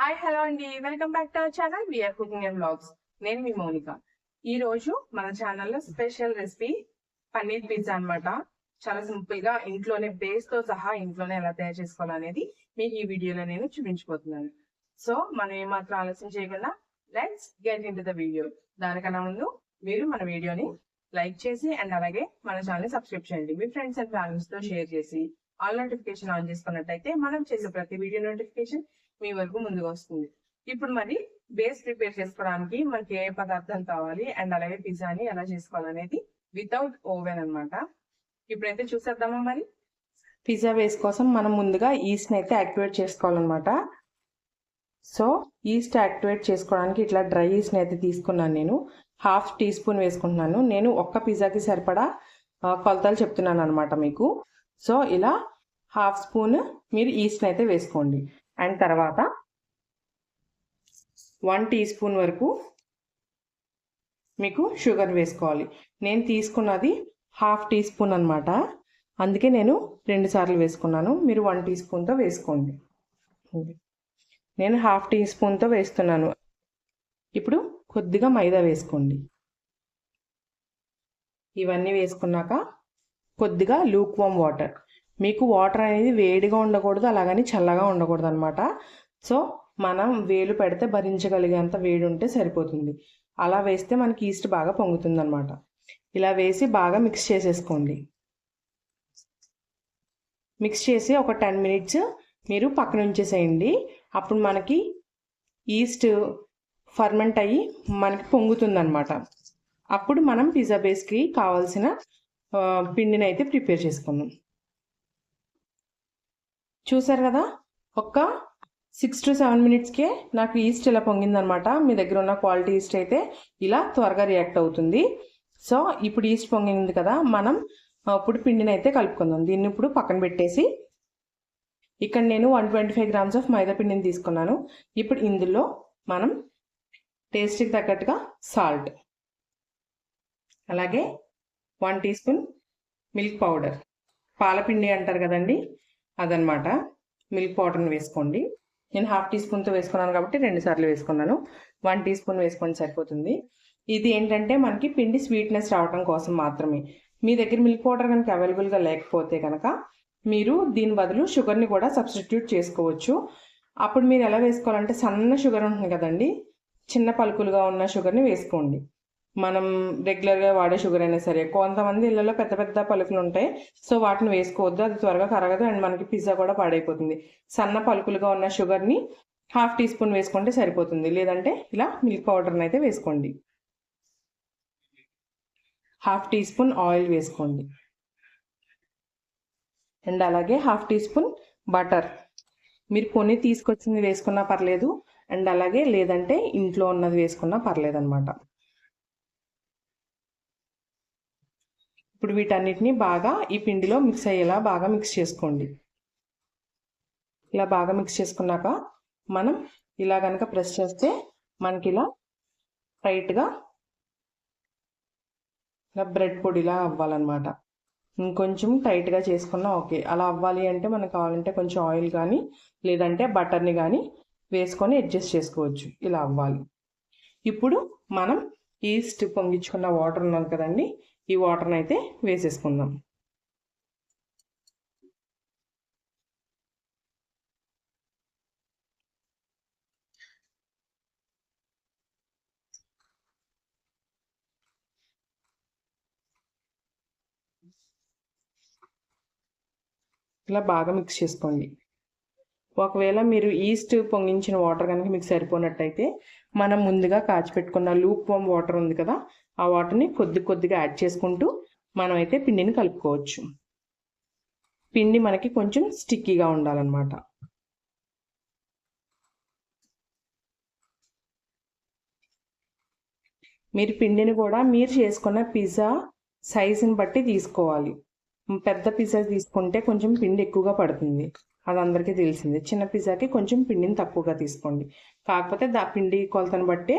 Hi hello అండి, welcome back to our channel VR cooking and vlogs. నేను మీ మౌనిక. ఈ రోజు మన ఛానల్లో స్పెషల్ రెసిపీ పన్నీర్ పిజ్జా అన్నమాట. చాలా సింపుల్ గా ఇంట్లోనే బేస్ తో సహా ఇంట్లోనే ఎలా తయారు చేసుకోవాలనేది మీకు ఈ వీడియోలో నేను చూపించబోతున్నాను. సో మనం ఏమాత్రం ఆలస్యం చేయకుండా let's get in to the video. దానికన్నా ముందు మీరు మన వీడియోని లైక్ చేసి అండ్ అలాగే మన ఛానల్ ని సబ్స్క్రైబ్ చేయండి. మీ ఫ్రెండ్స్ అండ్ ఫ్యామిలీస్ తో షేర్ చేసి ఆల్ నోటిఫికేషన్ ఆన్ చేసుకున్నట్టయితే మనం చేసే ప్రతి వీడియో నోటిఫికేషన్ మీ వరకు ముందుగా వస్తుంది. ఇప్పుడు మరి బేస్ ప్రిపేర్ చేసుకోవడానికి మనకి ఏ పదార్థాలు కావాలి అండ్ అలాగే పిజ్జాని ఎలా చేసుకోవాలనేది వితౌట్ ఓవెన్ అన్నమాట. ఇప్పుడైతే చూసేద్దామా. మరి పిజ్జా బేస్ కోసం మనం ముందుగా ఈస్ట్ ని అయితే యాక్టివేట్ చేసుకోవాలన్నమాట. సో ఈస్ట్ యాక్టివేట్ చేసుకోవడానికి ఇట్లా డ్రై ఈస్ట్ ని అయితే తీసుకున్నాను. నేను 1/2 టీ స్పూన్ వేసుకుంటున్నాను. నేను ఒక్క పిజ్జాకి సరిపడా కొలతలు చెప్తున్నాను అనమాట మీకు. సో ఇలా 1/2 స్పూన్ మీరు ఈస్ట్ ని అయితే వేసుకోండి. అండ్ తర్వాత 1 టీ స్పూన్ వరకు మీకు షుగర్ వేసుకోవాలి. నేను తీసుకున్నది 1/2 టీ స్పూన్ అనమాట, అందుకే నేను 2 సార్లు వేసుకున్నాను. మీరు 1 టీ స్పూన్తో వేసుకోండి. నేను 1/2 టీ స్పూన్తో వేస్తున్నాను. ఇప్పుడు కొద్దిగా మైదా వేసుకోండి. ఇవన్నీ వేసుకున్నాక కొద్దిగా లూక్ వామ్ వాటర్. మీకు వాటర్ అనేది వేడిగా ఉండకూడదు, అలాగని చల్లగా ఉండకూడదు అనమాట. సో మనం వేలు పెడితే భరించగలిగేంత వేడి ఉంటే సరిపోతుంది. అలా వేస్తే మనకి ఈస్ట్ బాగా పొంగుతుంది అనమాట. ఇలా వేసి బాగా మిక్స్ చేసేసుకోండి. మిక్స్ చేసి ఒక 10 మినిట్స్ మీరు పక్కన ఉంచేసేయండి. అప్పుడు మనకి ఈస్ట్ ఫర్మెంట్ అయ్యి మనకి పొంగుతుంది అనమాట. అప్పుడు మనం పిజ్జా బేస్కి కావాల్సిన పిండిని అయితే ప్రిపేర్ చేసుకుందాం. చూసారు కదా, ఒక్క 6 to 7 మినిట్స్కే నాకు ఈస్ట్ ఇలా పొంగిందనమాట. మీ దగ్గర ఉన్న క్వాలిటీ ఈస్ట్ అయితే ఇలా త్వరగా రియాక్ట్ అవుతుంది. సో ఇప్పుడు ఈస్ట్ పొంగింది కదా, మనం ఇప్పుడు పిండిని అయితే కలుపుకుందాం. దీన్ని ఇప్పుడు పక్కన పెట్టేసి ఇక్కడ నేను 125 గ్రామ్స్ ఆఫ్ మైదా పిండిని తీసుకున్నాను. ఇప్పుడు ఇందులో మనం టేస్ట్కి తగ్గట్టుగా సాల్ట్, అలాగే 1 టీ స్పూన్ మిల్క్ పౌడర్, పాలపిండి అంటారు కదండి, అదనమాట. మిల్క్ పౌడర్ని వేసుకోండి. నేను 1/2 టీ స్పూన్తో వేసుకున్నాను కాబట్టి 2 సార్లు వేసుకున్నాను. 1 టీ స్పూన్ వేసుకొని సరిపోతుంది. ఇది ఏంటంటే మనకి పిండి స్వీట్నెస్ రావడం కోసం మాత్రమే. మీ దగ్గర మిల్క్ పౌడర్ కనుక అవైలబుల్గా లేకపోతే కనుక మీరు దీని బదులు షుగర్ని కూడా సబ్స్టిట్యూట్ చేసుకోవచ్చు. అప్పుడు మీరు ఎలా వేసుకోవాలంటే సన్న షుగర్ ఉంటుంది కదండి, చిన్న పలుకులుగా ఉన్న షుగర్ని వేసుకోండి. మనం రెగ్యులర్గా వాడే షుగర్ అయినా సరే. కొంతమంది ఇళ్ళలో పెద్ద పెద్ద పలుకులు ఉంటాయి, సో వాటిని వేసుకోవద్దు, అది త్వరగా కరగదు అండ్ మనకి పిజ్జా కూడా పాడైపోతుంది. సన్న పలుకులుగా ఉన్న షుగర్ని 1/2 టీ స్పూన్ వేసుకుంటే సరిపోతుంది. లేదంటే ఇలా మిల్క్ పౌడర్ని అయితే వేసుకోండి. 1/2 టీ స్పూన్ ఆయిల్ వేసుకోండి. అండ్ అలాగే 1/2 టీ స్పూన్ బటర్. మీరు కొని తీసుకొచ్చింది వేసుకున్నా పర్లేదు, అండ్ అలాగే లేదంటే ఇంట్లో ఉన్నది వేసుకున్నా పర్లేదు అనమాట. ఇప్పుడు వీటన్నిటిని బాగా ఈ పిండిలో మిక్స్ అయ్యేలా బాగా మిక్స్ చేసుకోండి. ఇలా బాగా మిక్స్ చేసుకున్నాక మనం ఇలా కనుక ప్రెస్ చేస్తే మనకి ఇలా టైట్గా ఇలా బ్రెడ్ పొడిలా అవ్వాలన్నమాట. ఇంకొంచెం టైట్గా చేసుకున్నా ఓకే. అలా అవ్వాలి అంటే మనకు కావాలంటే కొంచెం ఆయిల్ కానీ లేదంటే బటర్ని కానీ వేసుకొని అడ్జస్ట్ చేసుకోవచ్చు. ఇలా అవ్వాలి. ఇప్పుడు మనం ఈస్ట్ పొంగించుకున్న వాటర్ ఉన్నది కదండి, ఈ వాటర్ని అయితే వేసేసుకుందాం. ఇలా బాగా మిక్స్ చేసుకోండి. ఒకవేళ మీరు ఈస్ట్ పొంగించిన వాటర్ కనుక మీకు సరిపోనట్టయితే మనం ముందుగా కాచిపెట్టుకున్న లూక్ వామ్ వాటర్ ఉంది కదా, ఆ వాటర్ని కొద్దిగా యాడ్ చేసుకుంటూ మనం అయితే పిండిని కలుపుకోవచ్చు. పిండి మనకి కొంచెం స్టిక్కీగా ఉండాలన్నమాట. మీరు పిండిని కూడా మీరు చేసుకున్న పిజ్జా సైజుని బట్టి తీసుకోవాలి. పెద్ద పిజ్జా తీసుకుంటే కొంచెం పిండి ఎక్కువగా పడుతుంది, అది అందరికీ తెలిసింది. చిన్న పిజ్జాకి కొంచెం పిండిని తక్కువగా తీసుకోండి. కాకపోతే పిండి కొలతను బట్టే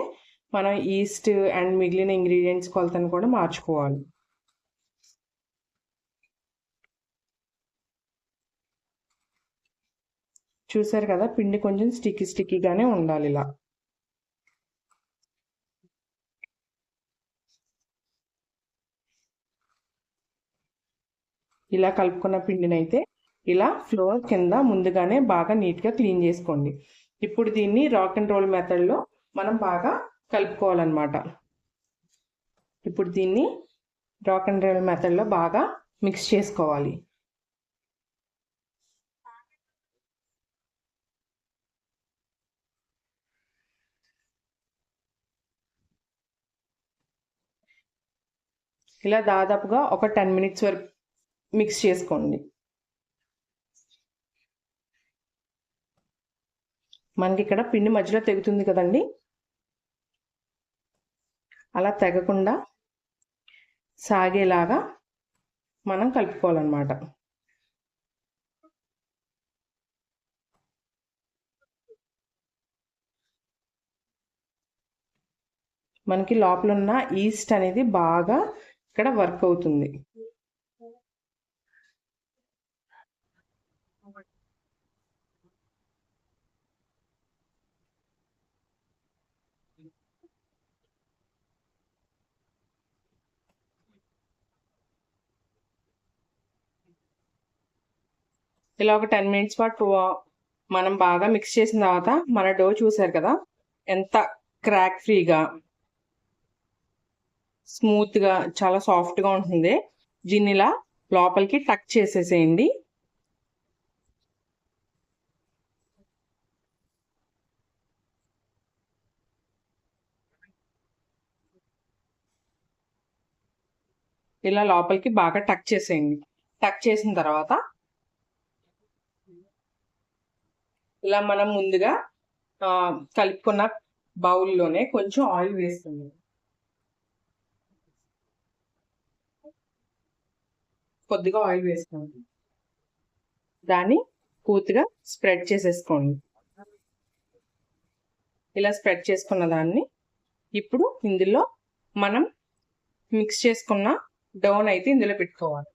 మనం ఈస్ట్ అండ్ మిగిలిన ఇంగ్రీడియంట్స్ కొలతను కూడా మార్చుకోవాలి. చూసారు కదా, పిండి కొంచెం స్టిక్కీగానే ఉండాలి. ఇలా కలుపుకున్న పిండిని అయితే ఇలా ఫ్లోర్ కింద ముందుగానే బాగా నీట్గా క్లీన్ చేసుకోండి. ఇప్పుడు దీన్ని రాక్ అండ్ రోల్ మెథడ్లో మనం బాగా కలుపుకోవాలన్నమాట. ఇప్పుడు దీన్ని రాక్ అండ్ రోల్ మెథడ్లో బాగా మిక్స్ చేసుకోవాలి. ఇలా దాదాపుగా ఒక 10 మినిట్స్ వరకు మిక్స్ చేసుకోండి. మనకి ఇక్కడ పిండి మధ్యలో తెగుతుంది కదండి, అలా తెగకుండా సాగేలాగా మనం కలుపుకోవాలన్నమాట. మనకి లోపల ఉన్న ఈస్ట్ అనేది బాగా ఇక్కడ వర్క్ అవుతుంది. ఇలా ఒక 10 మినిట్స్ పాటు మనం బాగా మిక్స్ చేసిన తర్వాత మన డో చూసారు కదా ఎంత క్రాక్ ఫ్రీగా స్మూత్గా చాలా సాఫ్ట్గా ఉంటుంది. దీన్ని ఇలా లోపలికి టక్ చేసేసేయండి. ఇలా లోపలికి బాగా టక్ చేసేయండి. టక్ చేసిన తర్వాత ఇలా మనం ముందుగా కలుపుకున్న బౌల్లోనే కొంచెం ఆయిల్ వేస్తుంది. కొద్దిగా ఆయిల్ వేసుకోండి. దాన్ని పూర్తిగా స్ప్రెడ్ చేసేసుకోండి. ఇలా స్ప్రెడ్ చేసుకున్న దాన్ని ఇప్పుడు ఇందులో మనం మిక్స్ చేసుకున్న డౌన్ అయితే ఇందులో పెట్టుకోవాలి.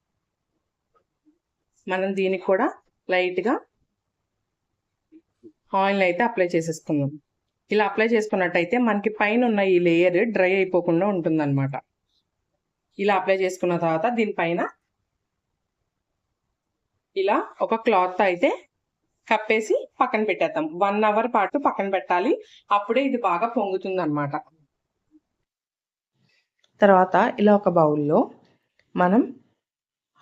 మనం దీనికి కూడా లైట్గా ఆయిల్ అయితే అప్లై చేసేసుకుందాం. ఇలా అప్లై చేసుకున్నట్టయితే మనకి పైన ఉన్న ఈ లేయర్ డ్రై అయిపోకుండా ఉంటుందన్నమాట. ఇలా అప్లై చేసుకున్న తర్వాత దీనిపైన ఇలా ఒక క్లాత్ అయితే కప్పేసి పక్కన పెట్టేద్దాం. 1 అవర్ పాటు పక్కన పెట్టాలి. అప్పుడే ఇది బాగా పొంగుతుంది అన్నమాట. తర్వాత ఇలా ఒక బౌల్లో మనం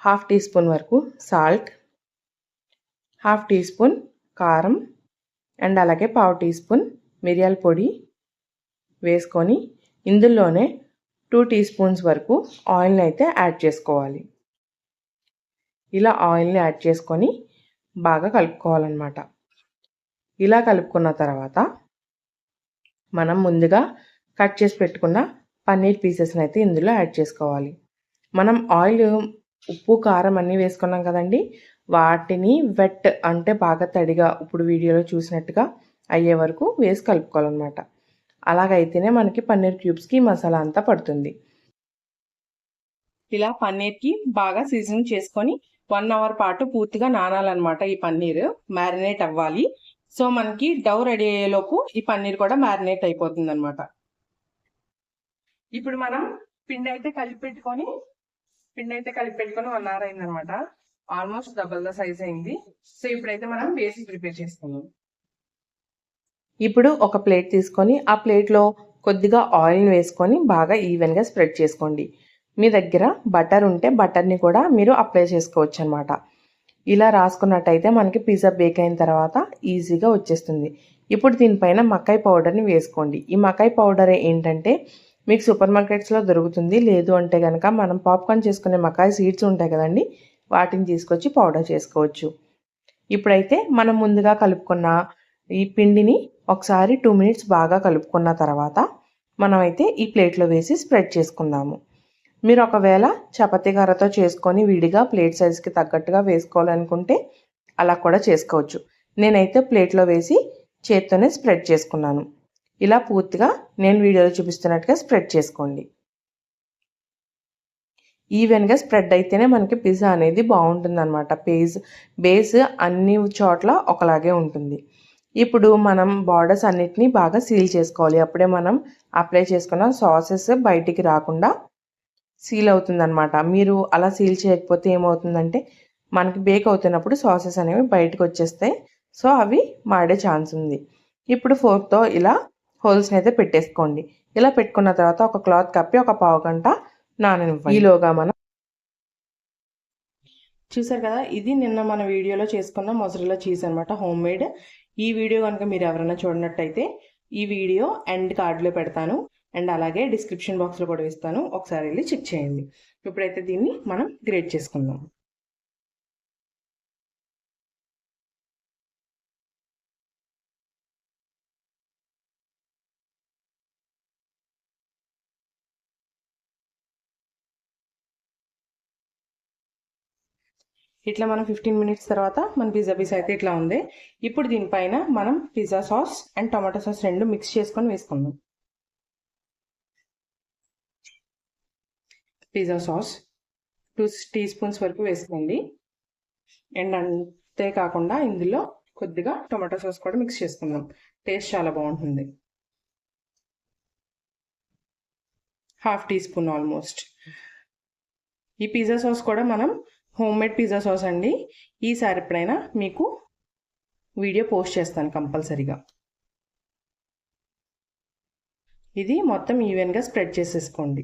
1/2 టీ స్పూన్ వరకు సాల్ట్, 1/2 టీ స్పూన్ కారం అండ్ అలాగే 1/4 టీ స్పూన్ మిరియాల పొడి వేసుకొని ఇందులోనే 2 టీ స్పూన్స్ వరకు ఆయిల్ని అయితే యాడ్ చేసుకోవాలి. ఇలా ఆయిల్ని యాడ్ చేసుకొని బాగా కలుపుకోవాలన్నమాట. ఇలా కలుపుకున్న తర్వాత మనం ముందుగా కట్ చేసి పెట్టుకున్న పన్నీర్ పీసెస్ని అయితే ఇందులో యాడ్ చేసుకోవాలి. మనం ఆయిల్, ఉప్పు, కారం అన్నీ వేసుకున్నాం కదండి, వాటిని వెట్ అంటే బాగా తడిగా ఇప్పుడు వీడియోలో చూసినట్టుగా అయ్యే వరకు వేసి కలుపుకోవాలన్నమాట. అలాగైతేనే మనకి పన్నీర్ క్యూబ్స్కి మసాలా అంతా పడుతుంది. ఇలా పన్నీర్కి బాగా సీజనింగ్ చేసుకొని 1 అవర్ పాటు పూర్తిగా నానాలన్నమాట. ఈ పన్నీర్ మ్యారినేట్ అవ్వాలి. సో మనకి డౌ రెడీ అయ్యేలోపు ఈ పన్నీర్ కూడా మ్యారినేట్ అయిపోతుంది అనమాట. ఇప్పుడు మనం పిండి అయితే కలిపి పెట్టుకొని 1 అవర్ అయిందనమాట. ఆల్మోస్ట్ డబుల్ ద సైజ్ అయింది. సో ఇప్పుడైతే మనం బేసిక్ ప్రిపేర్ చేసుకుందాం. ఇప్పుడు ఒక ప్లేట్ తీసుకొని ఆ ప్లేట్లో కొద్దిగా ఆయిల్ వేసుకొని బాగా ఈవెన్గా స్ప్రెడ్ చేసుకోండి. మీ దగ్గర బటర్ ఉంటే బటర్ని కూడా మీరు అప్లై చేసుకోవచ్చు అనమాట. ఇలా రాసుకున్నట్టయితే మనకి పిజ్జా బేక్ అయిన తర్వాత ఈజీగా వచ్చేస్తుంది. ఇప్పుడు దీనిపైన మకాయ్ పౌడర్ని వేసుకోండి. ఈ మకాయ్ పౌడర్ ఏంటంటే మీకు సూపర్ మార్కెట్స్లో దొరుకుతుంది. లేదు అంటే కనుక మనం పాప్కార్న్ చేసుకునే మకాయ్ సీడ్స్ ఉంటాయి కదండి, వాటిని తీసుకొచ్చి పౌడర్ చేసుకోవచ్చు. ఇప్పుడైతే మనం ముందుగా కలుపుకున్న ఈ పిండిని ఒకసారి 2 మినిట్స్ బాగా కలుపుకున్న తర్వాత మనమైతే ఈ ప్లేట్లో వేసి స్ప్రెడ్ చేసుకుందాము. మీరు ఒకవేళ చపాతీ కర్రతో చేసుకొని విడిగా ప్లేట్ సైజ్కి తగ్గట్టుగా వేసుకోవాలనుకుంటే అలా కూడా చేసుకోవచ్చు. నేనైతే ప్లేట్లో వేసి చేత్తోనే స్ప్రెడ్ చేసుకున్నాను. ఇలా పూర్తిగా నేను వీడియోలో చూపిస్తున్నట్టుగా స్ప్రెడ్ చేసుకోండి. ఈవెన్గా స్ప్రెడ్ అయితేనే మనకి పిజ్జా అనేది బాగుంటుంది అనమాట. బేస్ అన్ని చోట్ల ఒకలాగే ఉంటుంది. ఇప్పుడు మనం బార్డర్స్ అన్నిటినీ బాగా సీల్ చేసుకోవాలి. అప్పుడే మనం అప్లై చేసుకున్న సాసెస్ బయటికి రాకుండా సీల్ అవుతుందన్నమాట. మీరు అలా సీల్ చేయకపోతే ఏమవుతుందంటే మనకి బేక్ అవుతున్నప్పుడు సాసెస్ అనేవి బయటకు వచ్చేస్తాయి. సో అవి మాడే ఛాన్స్ ఉంది. ఇప్పుడు ఫోర్క్తో ఇలా హోల్స్ని అయితే పెట్టేసుకోండి. ఇలా పెట్టుకున్న తర్వాత ఒక క్లాత్ కప్పి ఒక పావు గంట నాననివ్వండి. ఈలోగా మనం చూసారు కదా, ఇది నిన్న మన వీడియోలో చేసుకున్న మొజరెల్లా చీజ్ అనమాట, హోమ్ మేడ్. ఈ వీడియో కనుక మీరు ఎవరైనా చూడనట్టయితే ఈ వీడియో ఎండ్ కార్డులో పెడతాను అండ్ అలాగే డిస్క్రిప్షన్ బాక్స్లో కూడా ఇస్తాను, ఒకసారి వెళ్ళి చెక్ చేయండి. ఇప్పుడైతే దీన్ని మనం గ్రేట్ చేసుకుందాం. ఇట్లా మనం 15 మినిట్స్ తర్వాత మన పిజ్జా అయితే ఇట్లా ఉంది. ఇప్పుడు దీనిపైన మనం pizza sauce and tomato sauce రెండు మిక్స్ చేసుకొని వేసుకుందాం. పిజ్జా సాస్ 2 టీ స్పూన్స్ వరకు వేసుకోండి. అండ్ అంతేకాకుండా ఇందులో కొద్దిగా టమాటో సాస్ కూడా మిక్స్ చేసుకుందాం. టేస్ట్ చాలా బాగుంటుంది. 1/2 టీ స్పూన్ ఆల్మోస్ట్. ఈ పిజ్జా సాస్ కూడా మనం హోమ్ మేడ్ పిజ్జా సాస్ అండి. ఈసారి ఎప్పుడైనా మీకు వీడియో పోస్ట్ చేస్తాను కంపల్సరీగా. ఇది మొత్తం ఈవెన్గా స్ప్రెడ్ చేసేసుకోండి.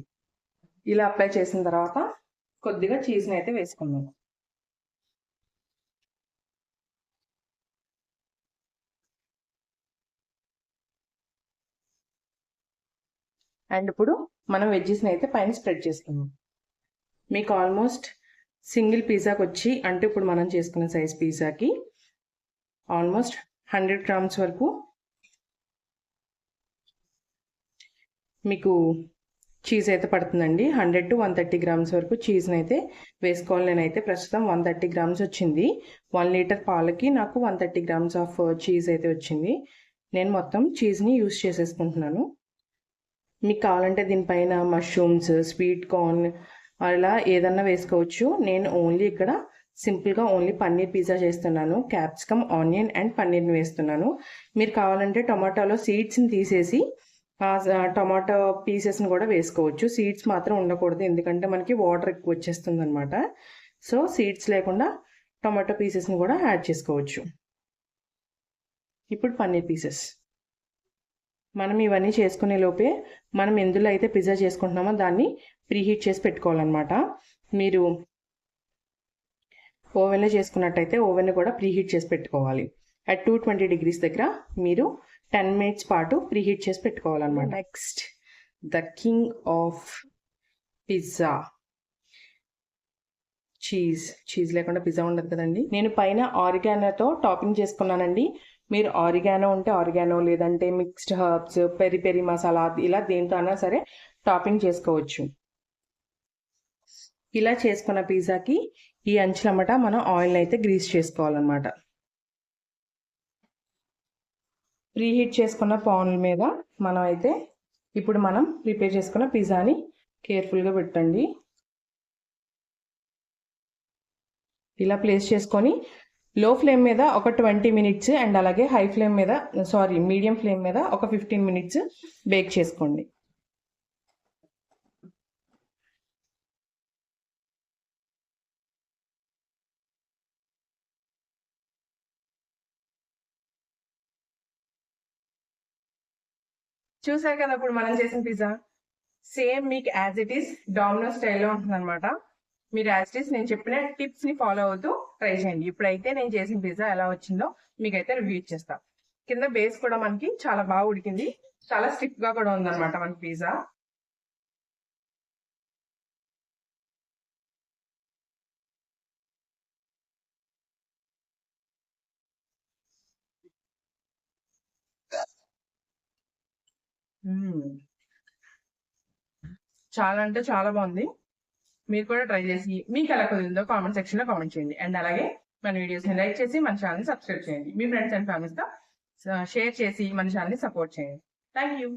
ఇలా అప్లై చేసిన తర్వాత కొద్దిగా చీజ్ని అయితే వేసుకుందాం. అండ్ ఇప్పుడు మనం వెజ్జెస్ని అయితే పైన స్ప్రెడ్ చేసుకుందాం. మీకు ఆల్మోస్ట్ సింగిల్ పిజ్జాకి వచ్చి, అంటే ఇప్పుడు మనం చేసుకున్న సైజ్ పిజ్జాకి ఆల్మోస్ట్ 100 గ్రామ్స్ వరకు మీకు చీజ్ అయితే పడుతుందండి. 100 to 130 గ్రామ్స్ వరకు చీజ్ని అయితే వేసుకోవాలి. నేనైతే ప్రస్తుతం 130 గ్రామ్స్ వచ్చింది. 1 లీటర్ పాలకి నాకు 130 గ్రామ్స్ ఆఫ్ చీజ్ అయితే వచ్చింది. నేను మొత్తం చీజ్ని యూస్ చేసేసుకుంటున్నాను. మీకు కావాలంటే దీనిపైన మష్రూమ్స్, స్వీట్ కార్న్ అలా ఏదన్నా వేసుకోవచ్చు. నేను ఓన్లీ ఇక్కడ సింపుల్గా ఓన్లీ పన్నీర్ పిజ్జా చేస్తున్నాను. క్యాప్సికమ్, ఆనియన్ అండ్ పన్నీర్ని వేస్తున్నాను. మీరు కావాలంటే టొమాటోలో సీడ్స్ని తీసేసి టొమాటో పీసెస్ని కూడా వేసుకోవచ్చు. సీడ్స్ మాత్రం ఉండకూడదు, ఎందుకంటే మనకి వాటర్ ఎక్కువ వచ్చేస్తుంది అనమాట. సో సీడ్స్ లేకుండా టొమాటో పీసెస్ని కూడా యాడ్ చేసుకోవచ్చు. ఇప్పుడు పన్నీర్ పీసెస్ మనం ఇవన్నీ చేసుకునే లోపే మనం ఎందులో అయితే పిజ్జా చేసుకుంటున్నామో దాన్ని ప్రీహీట్ చేసి పెట్టుకోవాలన్నమాట. మీరు ఓవెన్లో చేసుకున్నట్టయితే ఓవెన్ని కూడా ప్రీహీట్ చేసి పెట్టుకోవాలి. అట్ 220 degrees దగ్గర మీరు 10 minutes పాటు ప్రీహీట్ చేసి పెట్టుకోవాలన్నమాట. Next the king of pizza, cheese లేకుండా పిజ్జా ఉండదు కదండి. నేను పైన ఆరిగానోతో టాపింగ్ చేసుకున్నానండి. మీరు ఆరిగానో ఉంటే ఆరిగానో, లేదంటే mixed herbs, peri peri masala ఇలా దేంతో అయినా సరే టాపింగ్ చేసుకోవచ్చు. ఇలా చేసుకున్న పిజ్జాకి ఈ అంచులమ్మట మనం ఆయిల్ అయితే గ్రీస్ చేసుకోవాలన్నమాట. ప్రీహీట్ చేసుకున్న పాన్ మీద మనం అయితే ఇప్పుడు మనం ప్రిపేర్ చేసుకున్న పిజ్జాని కేర్ఫుల్గా పెట్టండి. ఇలా ప్లేస్ చేసుకొని లో ఫ్లేమ్ మీద ఒక 20 minutes అండ్ అలాగే మీడియం ఫ్లేమ్ మీద ఒక 15 minutes బేక్ చేసుకోండి. చూసారు కదా ఇప్పుడు మనం చేసిన పిజ్జా సేమ్ మీకు యాజ్ ఇట్ ఈస్ డామినోస్ స్టైల్లో ఉంటుంది అనమాట. మీరు యాజ్ ఇట్ ఈస్ నేను చెప్పిన టిప్స్ ని ఫాలో అవుతూ ట్రై చేయండి. ఇప్పుడైతే నేను చేసిన పిజ్జా ఎలా వచ్చిందో మీకైతే రివ్యూ ఇచ్చేస్తా. కింద బేస్ కూడా మనకి చాలా బాగా ఉడికింది, చాలా స్టిఫ్ గా కూడా ఉందన్నమాట మనకి పిజ్జా. చాలా అంటే చాలా బాగుంది. మీరు కూడా ట్రై చేసి మీకు ఎలా కుదిరిందో కామెంట్ సెక్షన్ లో కామెంట్ చేయండి. అండ్ అలాగే మన వీడియోస్ ని లైక్ చేసి మన ఛానల్ సబ్స్క్రైబ్ చేయండి. మీ ఫ్రెండ్స్ అండ్ ఫ్యామిలీస్ తో షేర్ చేసి మన ఛానల్ ని సపోర్ట్ చేయండి. Thank you.